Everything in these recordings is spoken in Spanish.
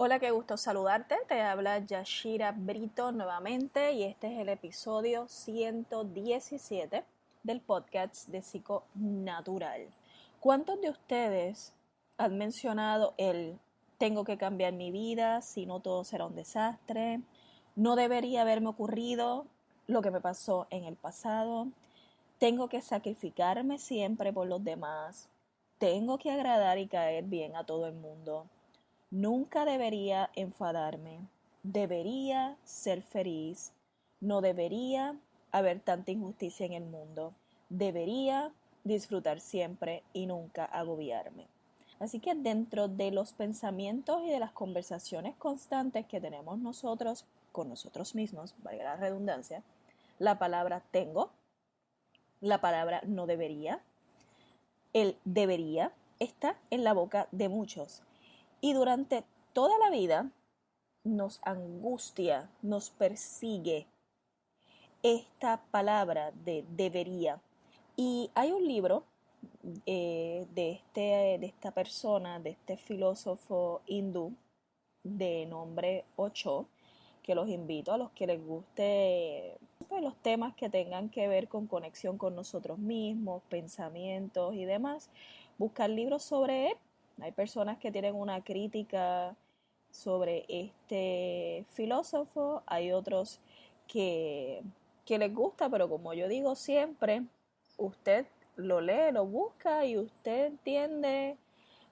Hola, qué gusto saludarte. Te habla Yashira Brito nuevamente y este es el episodio 117 del podcast de Psiconatural. ¿Cuántos de ustedes han mencionado el tengo que cambiar mi vida, si no todo será un desastre, no debería haberme ocurrido lo que me pasó en el pasado, tengo que sacrificarme siempre por los demás, tengo que agradar y caer bien a todo el mundo? Nunca debería enfadarme, debería ser feliz, no debería haber tanta injusticia en el mundo, debería disfrutar siempre y nunca agobiarme. Así que dentro de los pensamientos y de las conversaciones constantes que tenemos nosotros con nosotros mismos, valga la redundancia, la palabra tengo, la palabra no debería, el debería está en la boca de muchos. Y durante toda la vida nos angustia, nos persigue esta palabra de debería. Y hay un libro de esta persona, de este filósofo hindú de nombre Osho, que los invito a los que les guste pues, los temas que tengan que ver con conexión con nosotros mismos, pensamientos y demás, buscar libros sobre él. Hay personas que tienen una crítica sobre este filósofo, hay otros que, que les gusta, pero como yo digo siempre, usted lo lee, lo busca y usted entiende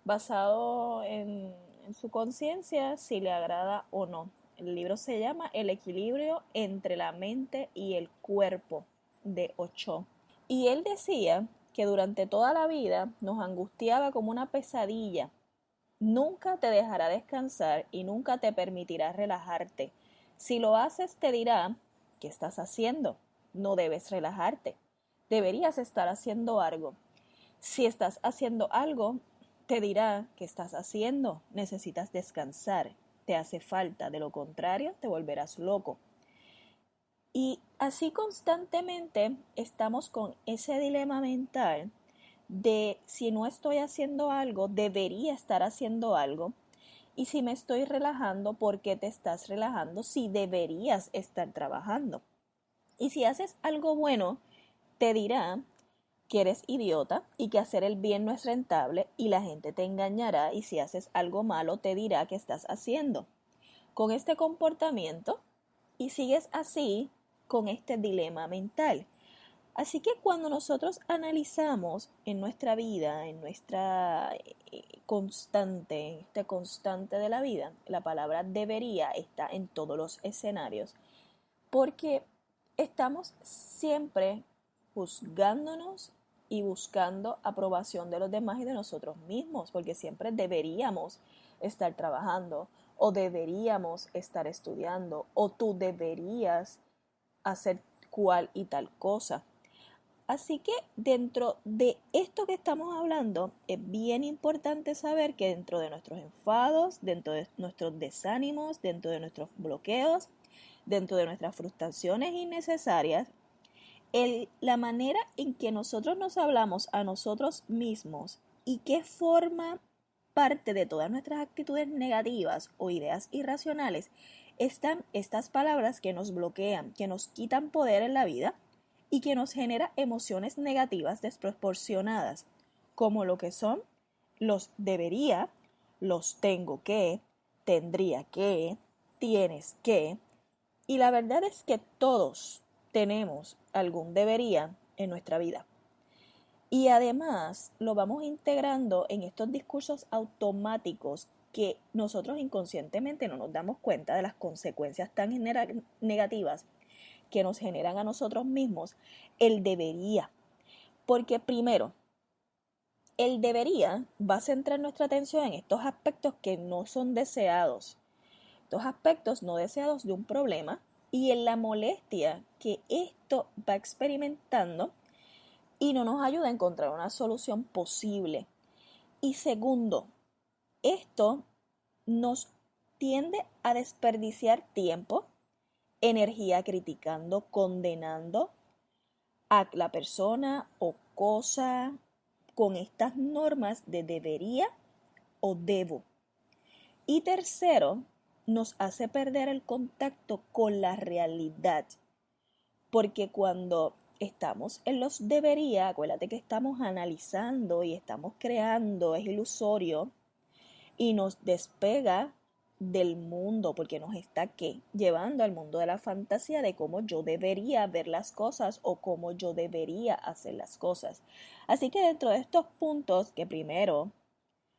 basado en su conciencia si le agrada o no. El libro se llama El equilibrio entre la mente y el cuerpo de Osho. Y él decía que durante toda la vida nos angustiaba como una pesadilla. Nunca te dejará descansar y nunca te permitirá relajarte. Si lo haces, te dirá, ¿qué estás haciendo? No debes relajarte. Deberías estar haciendo algo. Si estás haciendo algo, te dirá qué estás haciendo. Necesitas descansar. Te hace falta. De lo contrario, te volverás loco. Y así constantemente estamos con ese dilema mental de si no estoy haciendo algo, debería estar haciendo algo. Y si me estoy relajando, ¿por qué te estás relajando si deberías estar trabajando? Y si haces algo bueno, te dirá que eres idiota y que hacer el bien no es rentable y la gente te engañará y si haces algo malo te dirá que estás haciendo. Con este comportamiento y sigues así con este dilema mental. Así que cuando nosotros analizamos en nuestra vida, en nuestra constante, en este constante de la vida, la palabra debería está en todos los escenarios, porque estamos siempre juzgándonos y buscando aprobación de los demás y de nosotros mismos, porque siempre deberíamos estar trabajando o deberíamos estar estudiando o tú deberías hacer cual y tal cosa. Así que dentro de esto que estamos hablando, es bien importante saber que dentro de nuestros enfados, dentro de nuestros desánimos, dentro de nuestros bloqueos, dentro de nuestras frustraciones innecesarias, la manera en que nosotros nos hablamos a nosotros mismos y qué forma parte de todas nuestras actitudes negativas o ideas irracionales están estas palabras que nos bloquean, que nos quitan poder en la vida y que nos genera emociones negativas desproporcionadas, como lo que son los debería, los tengo que, tendría que, tienes que, y la verdad es que todos tenemos algún debería en nuestra vida. Y además lo vamos integrando en estos discursos automáticos que nosotros inconscientemente no nos damos cuenta de las consecuencias tan negativas que nos generan a nosotros mismos el debería. Porque primero, el debería va a centrar nuestra atención en estos aspectos que no son deseados, estos aspectos no deseados de un problema y en la molestia que esto va experimentando y no nos ayuda a encontrar una solución posible. Y segundo, esto nos tiende a desperdiciar tiempo, energía criticando, condenando a la persona o cosa con estas normas de debería o debo. Y tercero, nos hace perder el contacto con la realidad. Porque cuando estamos en los debería, acuérdate que estamos analizando y estamos creando, es ilusorio y nos despega del mundo porque nos está ¿qué? Llevando al mundo de la fantasía de cómo yo debería ver las cosas o cómo yo debería hacer las cosas. Así que dentro de estos puntos que primero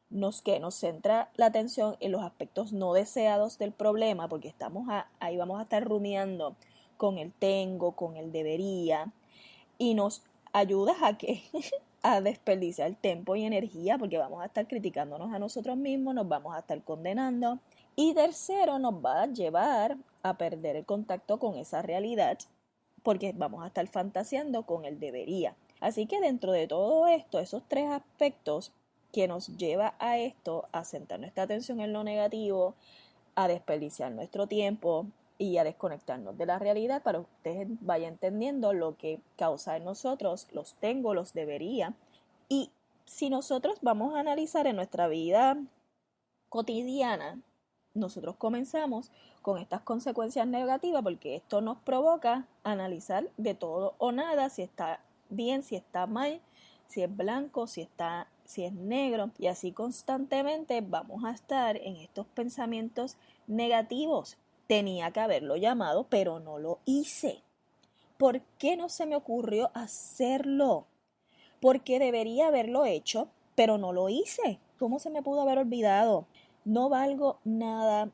nos centra la atención en los aspectos no deseados del problema, porque ahí vamos a estar rumiando con el tengo, con el debería, y nos ayuda a que a desperdiciar tiempo y energía, porque vamos a estar criticándonos a nosotros mismos, nos vamos a estar condenando. Y tercero, nos va a llevar a perder el contacto con esa realidad, porque vamos a estar fantaseando con el debería. Así que dentro de todo esto, esos tres aspectos que nos lleva a esto, a centrar nuestra atención en lo negativo, a desperdiciar nuestro tiempo y a desconectarnos de la realidad para que ustedes vayan entendiendo lo que causa en nosotros los tengo, los debería. Y si nosotros vamos a analizar en nuestra vida cotidiana, nosotros comenzamos con estas consecuencias negativas porque esto nos provoca analizar de todo o nada, si está bien, si está mal, si es blanco, si es negro, y así constantemente vamos a estar en estos pensamientos negativos. Tenía que haberlo llamado, pero no lo hice. ¿Por qué no se me ocurrió hacerlo? Porque debería haberlo hecho, pero no lo hice. ¿Cómo se me pudo haber olvidado? No valgo nada.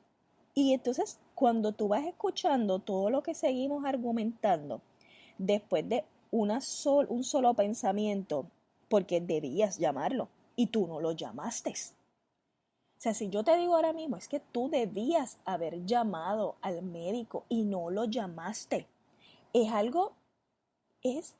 Y entonces, cuando tú vas escuchando todo lo que seguimos argumentando, después de un solo pensamiento, porque debías llamarlo y tú no lo llamaste. O sea, si yo te digo ahora mismo, es que tú debías haber llamado al médico y no lo llamaste. Es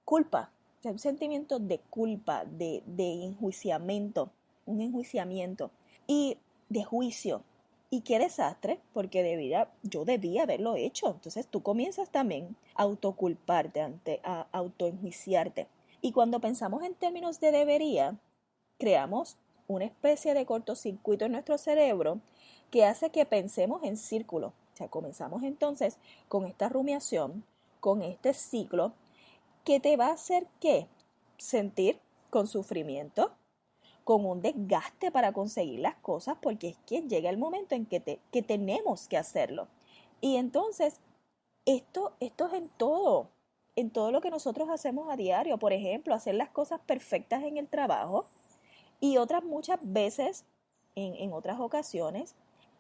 culpa, o sea, un sentimiento de culpa, de enjuiciamiento, un enjuiciamiento y de juicio. Y qué desastre, porque yo debía haberlo hecho. Entonces tú comienzas también a autoculparte, a autoenjuiciarte. Y cuando pensamos en términos de debería, creamos una especie de cortocircuito en nuestro cerebro que hace que pensemos en círculo. O sea, comenzamos entonces con esta rumiación, con este ciclo que te va a hacer ¿qué? Sentir con sufrimiento, con un desgaste para conseguir las cosas, porque es que llega el momento en que tenemos que hacerlo. Y entonces, esto es en todo lo que nosotros hacemos a diario. Por ejemplo, hacer las cosas perfectas en el trabajo y otras muchas veces, en otras ocasiones,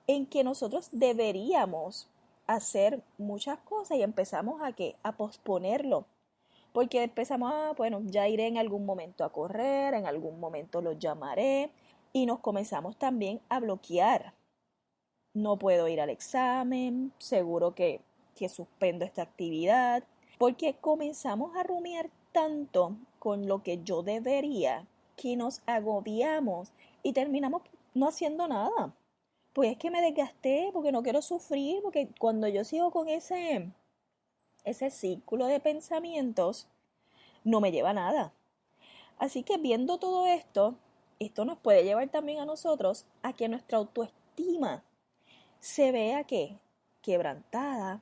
en que nosotros deberíamos hacer muchas cosas y empezamos a posponerlo porque empezamos bueno, ya iré en algún momento a correr, en algún momento los llamaré y nos comenzamos también a bloquear. No puedo ir al examen, seguro que suspendo esta actividad, porque comenzamos a rumiar tanto con lo que yo debería que nos agobiamos y terminamos no haciendo nada. Pues es que me desgasté porque no quiero sufrir, porque cuando yo sigo con ese círculo de pensamientos, no me lleva a nada. Así que viendo todo esto, esto nos puede llevar también a nosotros a que nuestra autoestima se vea que quebrantada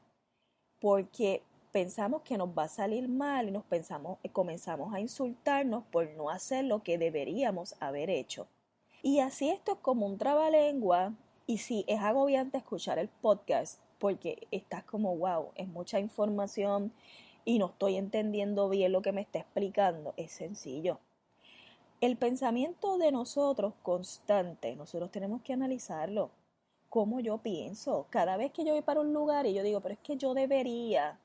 porque pensamos que nos va a salir mal y comenzamos a insultarnos por no hacer lo que deberíamos haber hecho. Y así esto es como un trabalengua y sí, es agobiante escuchar el podcast porque estás como, wow, es mucha información y no estoy entendiendo bien lo que me está explicando. Es sencillo. El pensamiento de nosotros constante, nosotros tenemos que analizarlo. ¿Cómo yo pienso? Cada vez que yo voy para un lugar y yo digo, pero es que yo debería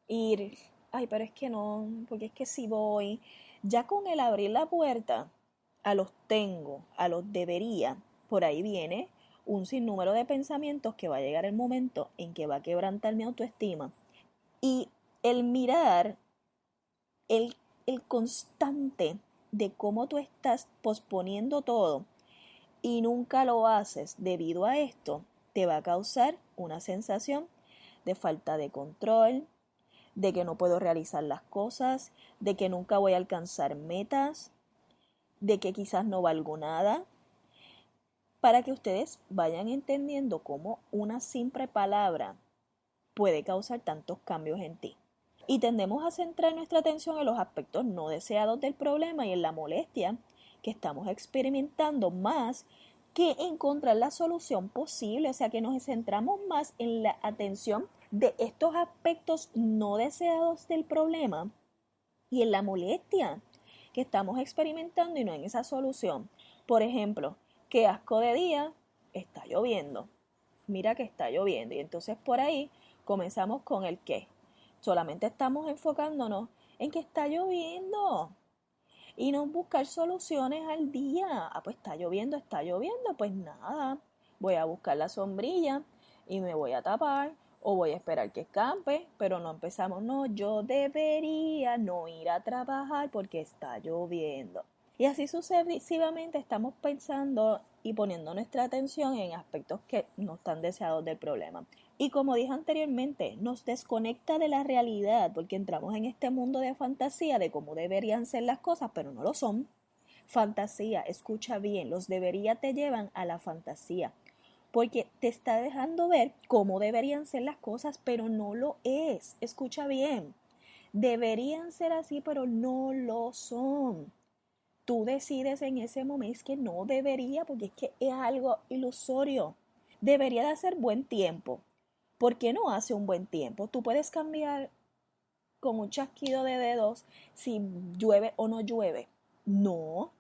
ir, ay, pero es que no, porque es que si voy, ya con el abrir la puerta a los tengo, a los debería, por ahí viene un sinnúmero de pensamientos que va a llegar el momento en que va a quebrantar mi autoestima. Y el mirar, el, el constante de cómo tú estás posponiendo todo y nunca lo haces debido a esto, te va a causar una sensación de falta de control, de que no puedo realizar las cosas, de que nunca voy a alcanzar metas, de que quizás no valgo nada, para que ustedes vayan entendiendo cómo una simple palabra puede causar tantos cambios en ti. Y tendemos a centrar nuestra atención en los aspectos no deseados del problema y en la molestia que estamos experimentando más que encontrar la solución posible. O sea que nos centramos más en la atención de estos aspectos no deseados del problema y en la molestia que estamos experimentando y no en esa solución. Por ejemplo, qué asco de día, está lloviendo. Mira que está lloviendo. Y entonces por ahí comenzamos con el qué. Solamente estamos enfocándonos en que está lloviendo y no buscar soluciones al día. Ah, pues está lloviendo, pues nada. Voy a buscar la sombrilla y me voy a tapar o voy a esperar que escampe, pero no empezamos, no, yo debería no ir a trabajar porque está lloviendo. Y así sucesivamente estamos pensando y poniendo nuestra atención en aspectos que no están deseados del problema. Y como dije anteriormente, nos desconecta de la realidad porque entramos en este mundo de fantasía de cómo deberían ser las cosas, pero no lo son. Fantasía, escucha bien, los debería te llevan a la fantasía porque te está dejando ver cómo deberían ser las cosas, pero no lo es. Escucha bien, deberían ser así, pero no lo son. Tú decides en ese momento que no debería, porque es que es algo ilusorio. Debería de hacer buen tiempo. ¿Por qué no hace un buen tiempo? Tú puedes cambiar con un chasquido de dedos si llueve o no llueve. No.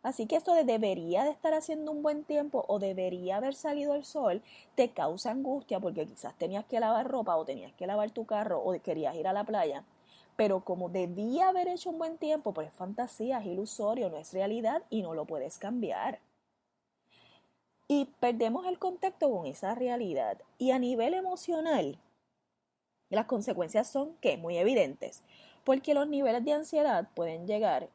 Así que esto de debería de estar haciendo un buen tiempo o debería haber salido el sol te causa angustia porque quizás tenías que lavar ropa o tenías que lavar tu carro o querías ir a la playa. Pero como debía haber hecho un buen tiempo, pues es fantasía, es ilusorio, no es realidad y no lo puedes cambiar. Y perdemos el contacto con esa realidad. Y a nivel emocional, las consecuencias son que muy evidentes, porque los niveles de ansiedad pueden llegar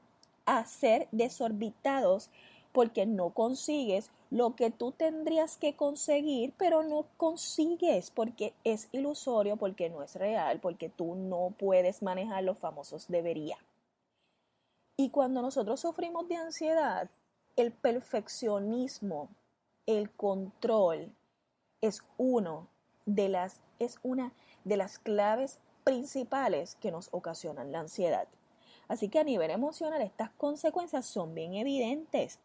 a ser desorbitados porque no consigues lo que tú tendrías que conseguir, pero no consigues porque es ilusorio, porque no es real, porque tú no puedes manejar los famosos debería. Y cuando nosotros sufrimos de ansiedad, el perfeccionismo, el control, es una de las claves principales que nos ocasionan la ansiedad. Así que a nivel emocional estas consecuencias son bien evidentes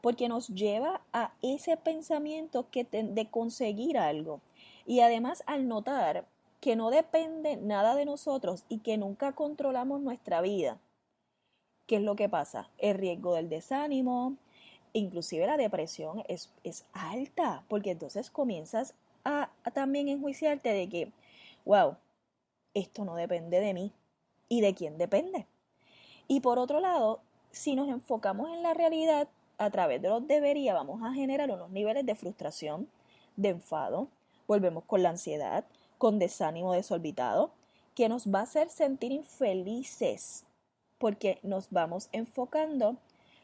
porque nos lleva a ese pensamiento de conseguir algo. Y además al notar que no depende nada de nosotros y que nunca controlamos nuestra vida, ¿qué es lo que pasa? El riesgo del desánimo, inclusive la depresión es alta, porque entonces comienzas a también enjuiciarte de que, wow, esto no depende de mí. ¿Y de quién depende? Y por otro lado, si nos enfocamos en la realidad a través de los debería, vamos a generar unos niveles de frustración, de enfado, volvemos con la ansiedad, con desánimo desorbitado, que nos va a hacer sentir infelices, porque nos vamos enfocando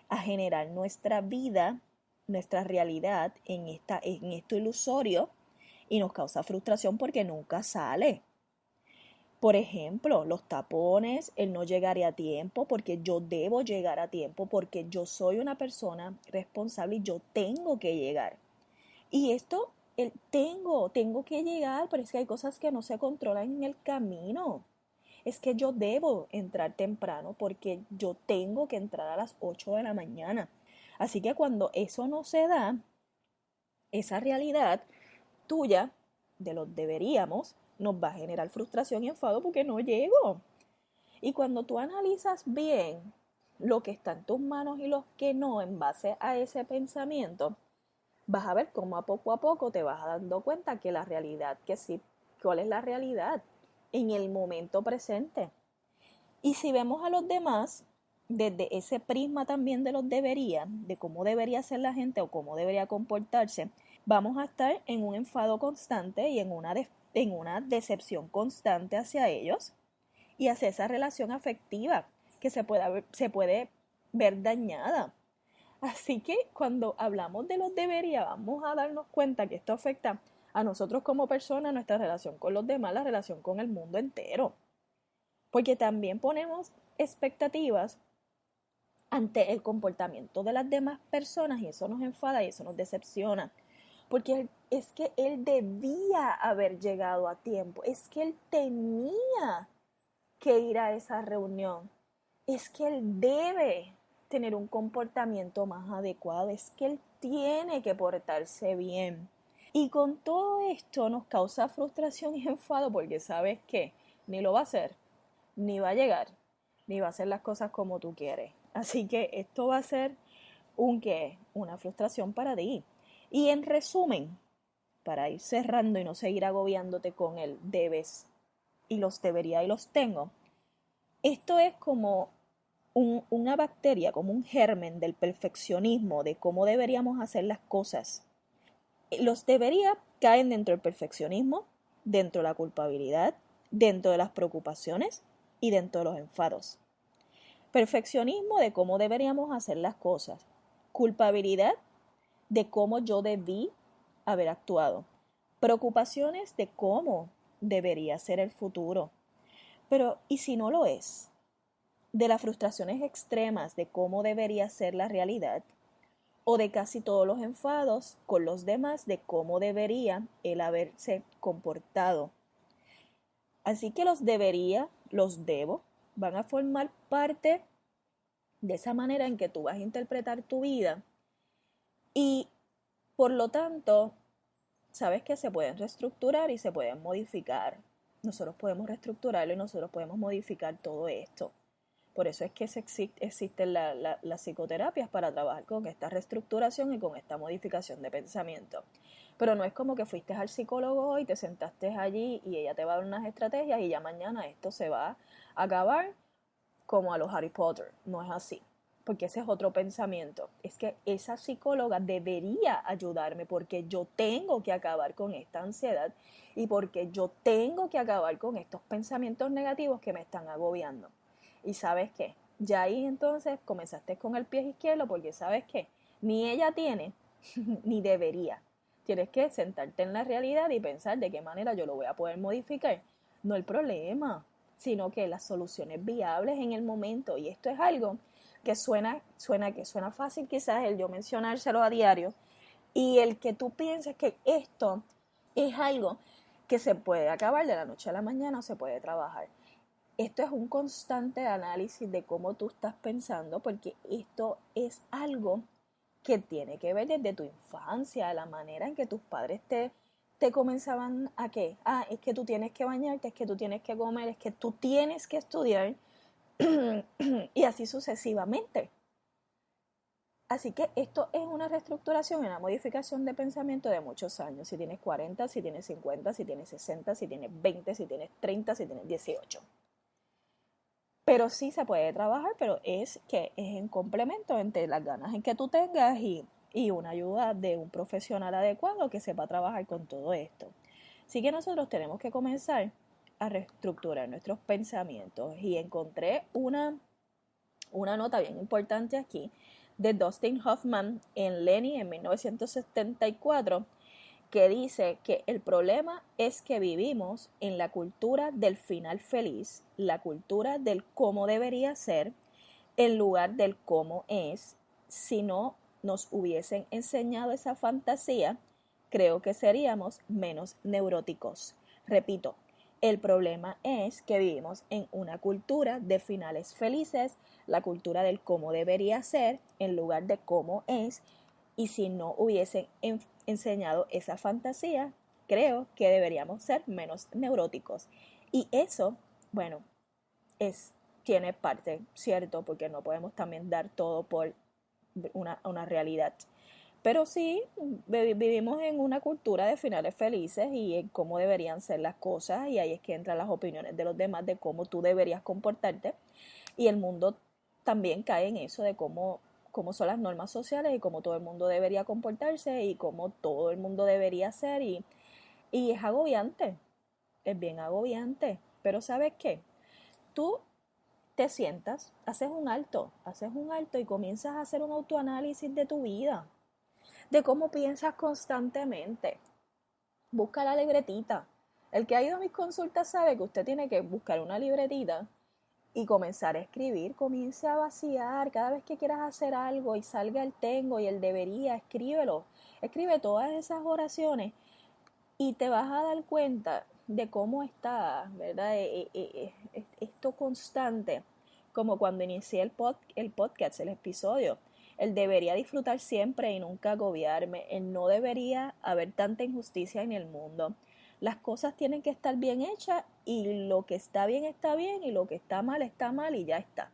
a generar nuestra vida, nuestra realidad en esto ilusorio y nos causa frustración porque nunca sale. Por ejemplo, los tapones, el no llegar a tiempo, porque yo debo llegar a tiempo, porque yo soy una persona responsable y yo tengo que llegar. Y esto, tengo que llegar, pero es que hay cosas que no se controlan en el camino. Es que yo debo entrar temprano porque yo tengo que entrar a las 8 de la mañana. Así que cuando eso no se da, esa realidad tuya, de los deberíamos, nos va a generar frustración y enfado porque no llego. Y cuando tú analizas bien lo que está en tus manos y lo que no en base a ese pensamiento, vas a ver cómo a poco te vas dando cuenta que la realidad, que sí, cuál es la realidad en el momento presente. Y si vemos a los demás desde ese prisma también de los debería, de cómo debería ser la gente o cómo debería comportarse, vamos a estar en un enfado constante y en una decepción constante hacia ellos y hacia esa relación afectiva que se puede ver dañada. Así que cuando hablamos de los debería, vamos a darnos cuenta que esto afecta a nosotros como personas, nuestra relación con los demás, la relación con el mundo entero. Porque también ponemos expectativas ante el comportamiento de las demás personas y eso nos enfada y eso nos decepciona. Porque es que él debía haber llegado a tiempo, es que él tenía que ir a esa reunión, es que él debe tener un comportamiento más adecuado, es que él tiene que portarse bien. Y con todo esto nos causa frustración y enfado porque sabes que ni lo va a hacer, ni va a llegar, ni va a hacer las cosas como tú quieres. Así que esto va a ser una frustración para ti. Y en resumen, para ir cerrando y no seguir agobiándote con el debes y los debería y los tengo, esto es como una bacteria, como un germen del perfeccionismo, de cómo deberíamos hacer las cosas. Los debería caen dentro del perfeccionismo, dentro de la culpabilidad, dentro de las preocupaciones y dentro de los enfados. Perfeccionismo de cómo deberíamos hacer las cosas. Culpabilidad de cómo yo debí haber actuado. Preocupaciones de cómo debería ser el futuro. Pero, ¿y si no lo es? De las frustraciones extremas de cómo debería ser la realidad o de casi todos los enfados con los demás de cómo debería él haberse comportado. Así que los debería, los debo, van a formar parte de esa manera en que tú vas a interpretar tu vida y por lo tanto, sabes que se pueden reestructurar y se pueden modificar. Nosotros podemos reestructurarlo y nosotros podemos modificar todo esto. Por eso es que existen las psicoterapias para trabajar con esta reestructuración y con esta modificación de pensamiento. Pero no es como que fuiste al psicólogo y te sentaste allí y ella te va a dar unas estrategias y ya mañana esto se va a acabar como a los Harry Potter. No es así. Porque ese es otro pensamiento. Es que esa psicóloga debería ayudarme porque yo tengo que acabar con esta ansiedad y porque yo tengo que acabar con estos pensamientos negativos que me están agobiando. ¿Y sabes qué? Ya ahí entonces comenzaste con el pie izquierdo porque sabes qué, ni ella tiene ni debería. Tienes que sentarte en la realidad y pensar de qué manera yo lo voy a poder modificar. No el problema, sino que las soluciones viables en el momento. Y esto es algo que suena fácil quizás el yo mencionárselo a diario y el que tú pienses que esto es algo que se puede acabar de la noche a la mañana o se puede trabajar. Esto es un constante análisis de cómo tú estás pensando porque esto es algo que tiene que ver desde tu infancia, la manera en que tus padres te comenzaban a qué. Es que tú tienes que bañarte, es que tú tienes que comer, es que tú tienes que estudiar y así sucesivamente. Así que esto es una reestructuración y una modificación de pensamiento de muchos años. Si tienes 40, si tienes 50, si tienes 60, si tienes 20, si tienes 30, si tienes 18. Pero sí se puede trabajar, pero es que es en complemento entre las ganas en que tú tengas y una ayuda de un profesional adecuado que sepa trabajar con todo esto. Así que nosotros tenemos que comenzar a reestructurar nuestros pensamientos y encontré una nota bien importante aquí de Dustin Hoffman en Lenny en 1974 que dice que el problema es que vivimos en la cultura del final feliz, la cultura del cómo debería ser, en lugar del cómo es. Si no nos hubiesen enseñado esa fantasía, creo que seríamos menos neuróticos. Repito, el problema es que vivimos en una cultura de finales felices, la cultura del cómo debería ser, en lugar de cómo es, y si no hubiesen enseñado esa fantasía, creo que deberíamos ser menos neuróticos. Y eso, bueno, es, tiene parte, ¿cierto? Porque no podemos también dar todo por una realidad. Pero sí, vivimos en una cultura de finales felices y en cómo deberían ser las cosas y ahí es que entran las opiniones de los demás de cómo tú deberías comportarte y el mundo también cae en eso de cómo son las normas sociales y cómo todo el mundo debería comportarse y cómo todo el mundo debería ser y es agobiante, es bien agobiante, pero ¿sabes qué? Tú te sientas, haces un alto y comienzas a hacer un autoanálisis de tu vida, de cómo piensas constantemente. Busca la libretita. El que ha ido a mis consultas sabe que usted tiene que buscar una libretita y comenzar a escribir. Comienza a vaciar cada vez que quieras hacer algo y salga el tengo y el debería, escríbelo. Escribe todas esas oraciones y te vas a dar cuenta de cómo está, ¿verdad? Esto constante, como cuando inicié el podcast, el episodio. El debería disfrutar siempre y nunca agobiarme. El no debería haber tanta injusticia en el mundo. Las cosas tienen que estar bien hechas y lo que está bien y lo que está mal y ya está.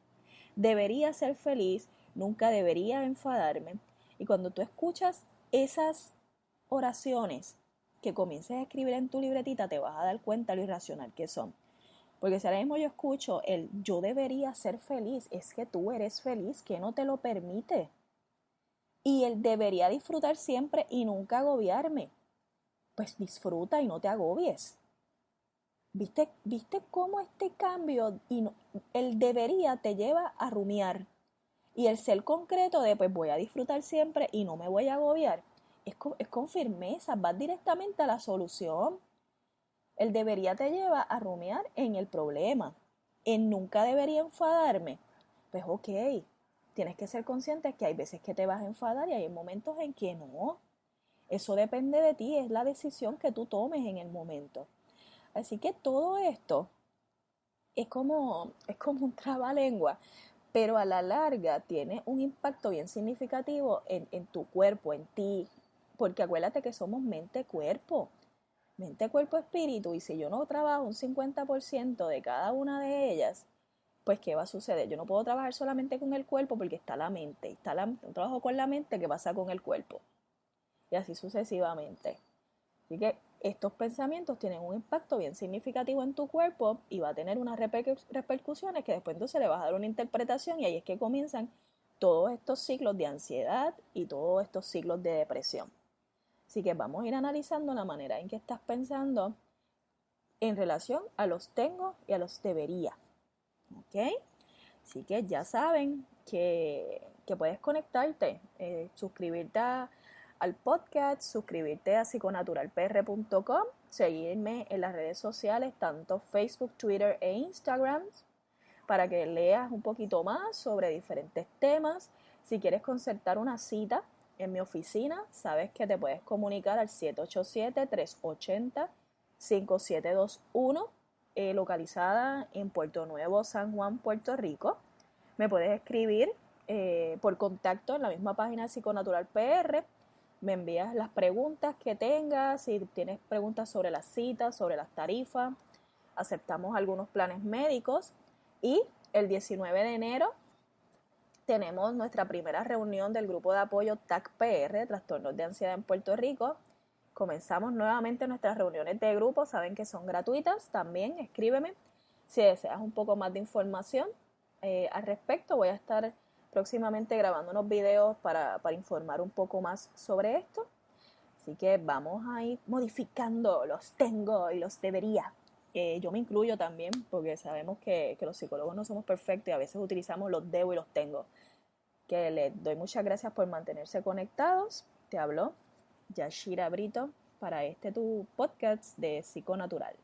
Debería ser feliz, nunca debería enfadarme. Y cuando tú escuchas esas oraciones que comiences a escribir en tu libretita, te vas a dar cuenta lo irracional que son. Porque si ahora mismo yo escucho el yo debería ser feliz, es que tú eres feliz, que no te lo permite. Y el debería disfrutar siempre y nunca agobiarme. Pues disfruta y no te agobies. ¿Viste cómo este cambio y no, el debería te lleva a rumiar? Y el ser concreto de pues voy a disfrutar siempre y no me voy a agobiar, es con firmeza, vas directamente a la solución. El debería te lleva a rumiar en el problema. En nunca debería enfadarme. Pues ok, tienes que ser consciente que hay veces que te vas a enfadar y hay momentos en que no. Eso depende de ti, es la decisión que tú tomes en el momento. Así que todo esto es como un trabalengua, pero a la larga tiene un impacto bien significativo en tu cuerpo, en ti, porque acuérdate que somos mente, cuerpo, espíritu, y si yo no trabajo un 50% de cada una de ellas, pues ¿qué va a suceder? Yo no puedo trabajar solamente con el cuerpo porque está la mente, un trabajo con la mente que pasa con el cuerpo, y así sucesivamente. Así que estos pensamientos tienen un impacto bien significativo en tu cuerpo y va a tener unas repercusiones que después entonces le vas a dar una interpretación y ahí es que comienzan todos estos ciclos de ansiedad y todos estos ciclos de depresión. Así que vamos a ir analizando la manera en que estás pensando en relación a los tengo y a los debería. ¿Ok? Así que ya saben que puedes conectarte, suscribirte al podcast, suscribirte a psiconaturalpr.com, seguirme en las redes sociales, tanto Facebook, Twitter e Instagram, para que leas un poquito más sobre diferentes temas. Si quieres concertar una cita en mi oficina, sabes que te puedes comunicar al 787-380-5721, localizada en Puerto Nuevo, San Juan, Puerto Rico. Me puedes escribir por contacto en la misma página de Psiconatural PR. Me envías las preguntas que tengas, si tienes preguntas sobre las citas, sobre las tarifas. Aceptamos algunos planes médicos. Y el 19 de enero tenemos nuestra primera reunión del grupo de apoyo TAC-PR, Trastornos de Ansiedad en Puerto Rico. Comenzamos nuevamente nuestras reuniones de grupo, saben que son gratuitas. También escríbeme si deseas un poco más de información al respecto. Voy a estar próximamente grabando unos videos para informar un poco más sobre esto. Así que vamos a ir modificando los tengo y los debería. Yo me incluyo también porque sabemos que los psicólogos no somos perfectos y a veces utilizamos los debo y los tengo. Que les doy muchas gracias por mantenerse conectados. Te habló Yashira Brito para tu podcast de Psiconatural.